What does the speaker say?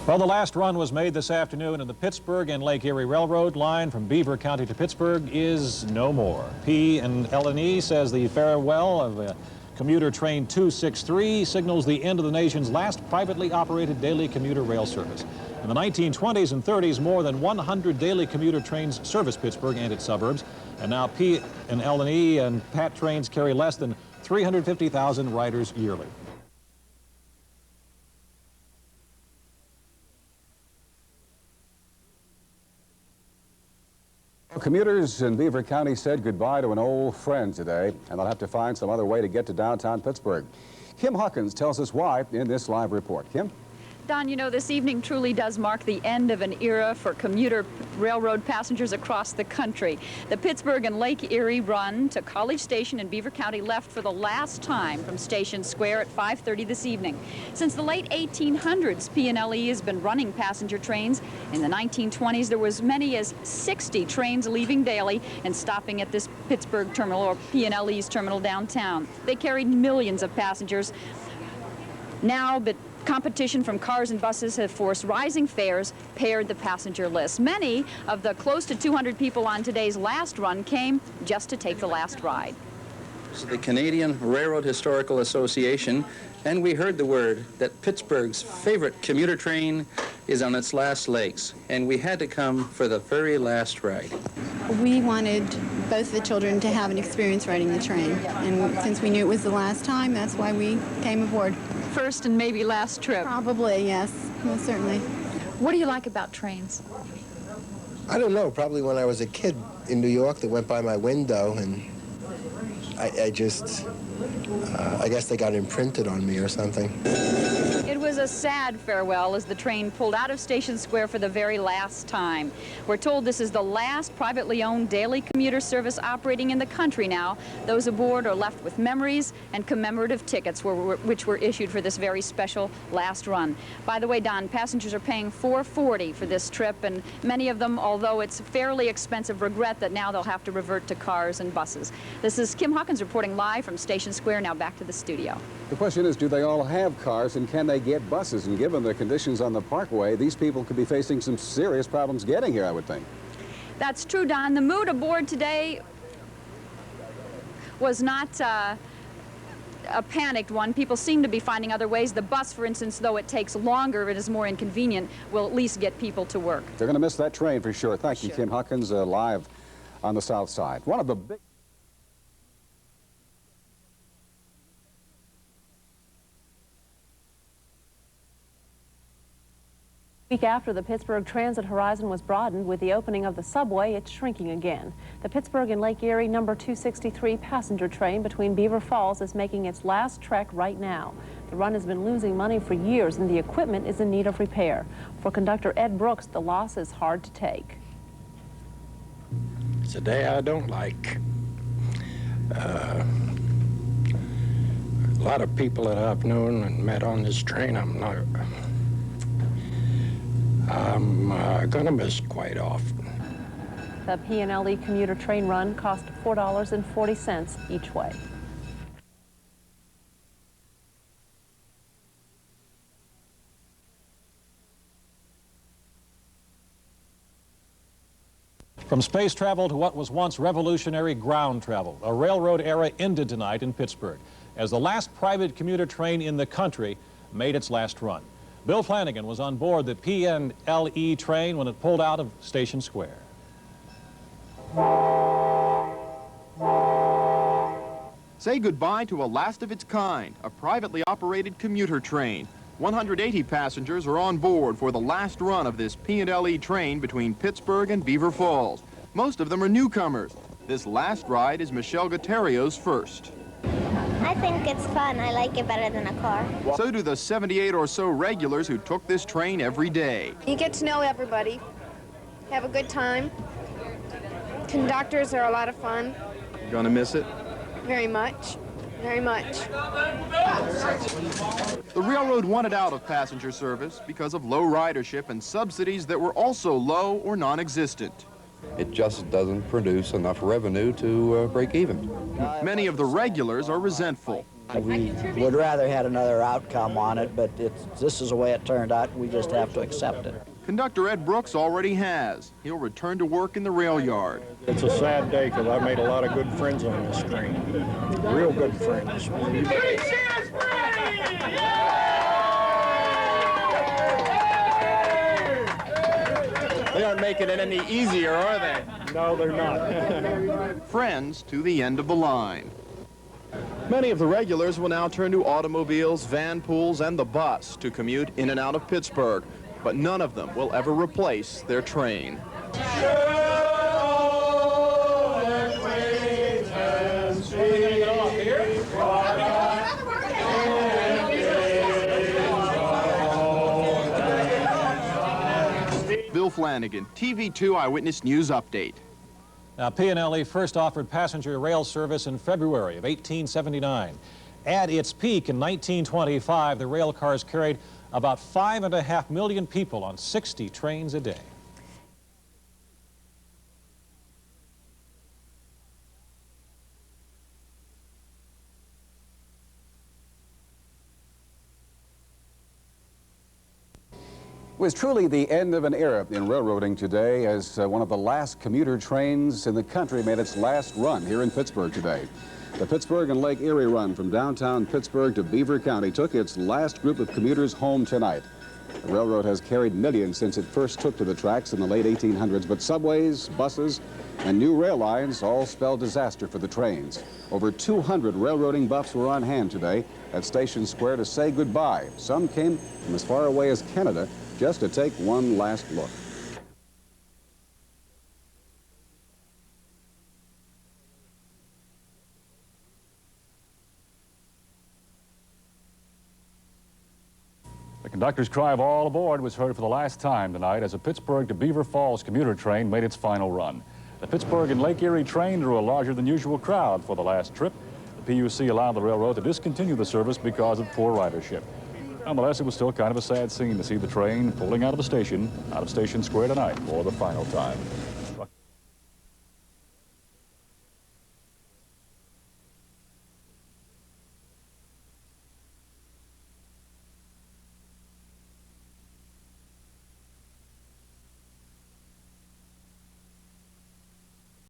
Well, the last run was made this afternoon, and the Pittsburgh and Lake Erie Railroad line from Beaver County to Pittsburgh is no more. P&LE says the farewell of commuter train 263 signals the end of the nation's last privately operated daily commuter rail service. In the 1920s and 30s, more than 100 daily commuter trains serviced Pittsburgh and its suburbs, and now P&LE and PAT trains carry less than 350,000 riders yearly. Commuters in Beaver County said goodbye to an old friend today, and they'll have to find some other way to get to downtown Pittsburgh. Kim Hawkins tells us why in this live report. Kim? Don, you know, this evening truly does mark the end of an era for commuter railroad passengers across the country. The Pittsburgh and Lake Erie run to College Station in Beaver County left for the last time from Station Square at 5:30 this evening. Since the late 1800s, P&LE has been running passenger trains. In the 1920s, there was as many as 60 trains leaving daily and stopping at this Pittsburgh terminal, or P&LE's terminal downtown. They carried millions of passengers. Now, but competition from cars and buses have forced rising fares, pared the passenger list. Many of the close to 200 people on today's last run came just to take the last ride. This is the Canadian Railroad Historical Association, and we heard the word that Pittsburgh's favorite commuter train is on its last legs, and we had to come for the very last ride. We wanted both the children to have an experience riding the train, and since we knew it was the last time, that's why we came aboard. First and maybe last trip. Probably, yes, most certainly. What do you like about trains? I don't know, probably when I was a kid in New York that went by my window, and I guess they got imprinted on me or something. It was a sad farewell as the train pulled out of Station Square for the very last time. We're told this is the last privately owned daily commuter service operating in the country now. Those aboard are left with memories and commemorative tickets which were issued for this very special last run. By the way, Don, passengers are paying $4.40 for this trip, and many of them, although it's fairly expensive, regret that now they'll have to revert to cars and buses. This is Kim Hawkins reporting live from Station Square. Now back to the studio. The question is, do they all have cars, and can they get buses? And given the conditions on the parkway, these people could be facing some serious problems getting here, I would think. That's true, Don. The mood aboard today was not a panicked one. People seem to be finding other ways. The bus, for instance, though it takes longer, it is more inconvenient, will at least get people to work. They're going to miss that train for sure. Thank you, Kim Hawkins, live on the South Side. One of the big... A week after the Pittsburgh transit horizon was broadened with the opening of the subway, it's shrinking again. The Pittsburgh and Lake Erie number 263 passenger train between Beaver Falls is making its last trek right now. The run has been losing money for years, and the equipment is in need of repair. For conductor Ed Brooks, the loss is hard to take. It's a day I don't like. A lot of people that I've known and met on this train, I'm gonna miss quite often. The P&LE commuter train run cost $4.40 each way. From space travel to what was once revolutionary ground travel, a railroad era ended tonight in Pittsburgh as the last private commuter train in the country made its last run. Bill Flanagan was on board the P&LE train when it pulled out of Station Square. Say goodbye to a last of its kind, a privately operated commuter train. 180 passengers are on board for the last run of this P&LE train between Pittsburgh and Beaver Falls. Most of them are newcomers. This last ride is Michelle Gutierrez's first. I think it's fun. I like it better than a car. So do the 78 or so regulars who took this train every day. You get to know everybody, have a good time. Conductors are a lot of fun. Gonna miss it? Very much. Very much. The railroad wanted out of passenger service because of low ridership and subsidies that were also low or non-existent. It just doesn't produce enough revenue to break even. Many of the regulars are resentful. We would rather had another outcome on it, but this is the way it turned out. We just have to accept it. Conductor Ed Brooks already has. He'll return to work in the rail yard. It's a sad day because I made a lot of good friends on this train. Real good friends. They aren't making it any easier, are they? No, they're not. Friends to the end of the line. Many of the regulars will now turn to automobiles, van pools, and the bus to commute in and out of Pittsburgh, but none of them will ever replace their train. Bill Flanagan, TV2 Eyewitness News Update. Now, P&LE first offered passenger rail service in February of 1879. At its peak in 1925, the rail cars carried about 5.5 million people on 60 trains a day. It was truly the end of an era in railroading today as one of the last commuter trains in the country made its last run here in Pittsburgh today. The Pittsburgh and Lake Erie run from downtown Pittsburgh to Beaver County took its last group of commuters home tonight. The railroad has carried millions since it first took to the tracks in the late 1800s, but subways, buses, and new rail lines all spell disaster for the trains. Over 200 railroading buffs were on hand today at Station Square to say goodbye. Some came from as far away as Canada just to take one last look. The conductor's cry of all aboard was heard for the last time tonight as a Pittsburgh to Beaver Falls commuter train made its final run. The Pittsburgh and Lake Erie train drew a larger than usual crowd for the last trip. The PUC allowed the railroad to discontinue the service because of poor ridership. Nonetheless, it was still kind of a sad scene to see the train pulling out of Station Square tonight for the final time.